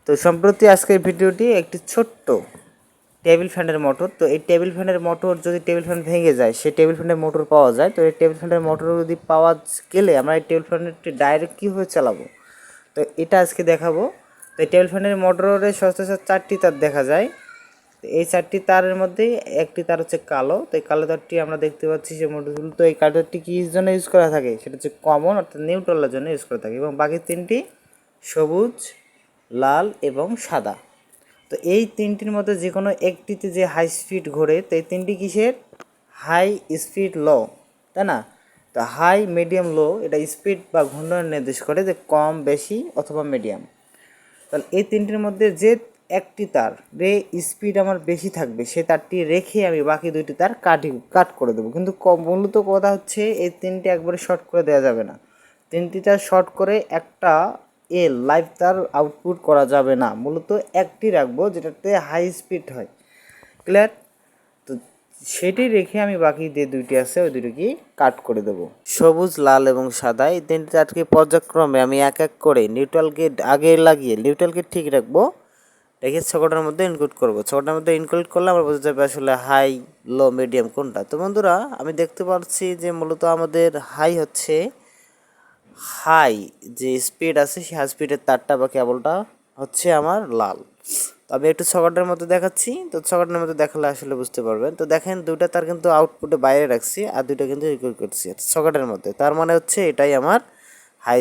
তো সম্প্রতি আজকের ভিডিওটি একটি ছোট্ট টেবিল ফ্যানের মোটর। তো এই টেবিল ফ্যানের মোটর যদি টেবিল ফ্যান ভেঙে যায়, সেই টেবিল ফ্যানের মোটর পাওয়া যায়। তো এই টেবিল ফ্যানের মোটর যদি পাওয়া গেলে আমরা এই টেবিল ফ্যানটি ডাইরেক্ট কীভাবে চালাবো, তো এটা আজকে দেখাবো। তো এই টেবিল ফ্যানের মোটরের সচরাচর 4টি তার দেখা যায়। তো এই 4টি তারের মধ্যেই একটি তার হচ্ছে কালো। তো এই কালো তারটি আমরা দেখতে পাচ্ছি যে মোটরগুলো। তো এই কালো তারটি কী জন্য ইউজ করা থাকে, সেটা হচ্ছে কমন অর্থাৎ নিউট্রালের জন্য ইউজ করা থাকে, এবং বাকি 3টি সবুজ, লাল এবং সাদা। তো এই 3টির মধ্যে যে কোনো একটিতে যে হাই স্পিড ঘোরে, তো এই 3টি কিসের? হাই স্পিড লো, তাই না? তো হাই, মিডিয়াম, লো এটা স্পিড বা ঘূর্ণন নির্দেশ করে, যে কম, বেশি অথবা মিডিয়াম। তাহলে এই 3টির মধ্যে যে একটি তার রে স্পিড আমার বেশি থাকবে, সে তারটি রেখে আমি বাকি 2টি তার কাট করে দেবো। কিন্তু মূলত কথা হচ্ছে এই 3টি একবারে শর্ট করে দেওয়া যাবে না। 3টি তার শর্ট করে একটা লাইভ তার আউটপুট করা যাবে না। মূলত একটি রাখবো যেটাতে হাই স্পিড হয়। ক্লিয়ার? তো সেটি রেখে আমি বাকি যে 2টি আছে ওই 2টি কাট করে দেবো। সবুজ, লাল এবং সাদা এই 3টি তারকে পর্যায়ক্রমে আমি এক এক করে নিউট্রাল গেট আগে লাগিয়ে নিউট্রাল গেট ঠিক রাখবো, রেখে ছকটার মধ্যে ইনক্লুড করবো। ছকটার মধ্যে ইনক্লুড করলে আমরা বোঝা যাবে আসলে হাই, লো, মিডিয়াম কোনটা। তো বন্ধুরা, আমি দেখতে পাচ্ছি যে মূলত আমাদের হাই হচ্ছে হাই, যে স্পিড আছে সেই হাই স্পিডের তারটা বা কেবলটা হচ্ছে আমার লাল। তো আমি একটু সকেটের মধ্যে দেখাচ্ছি। তো সকেটের মধ্যে দেখালে আসলে বুঝতে পারবেন। তো দেখেন 2টা তার কিন্তু আউটপুটে বাইরে রাখছি, আর 2টা কিন্তু রিকর্ড করছি সকেটের মধ্যে। তার মানে হচ্ছে এটাই আমার হাই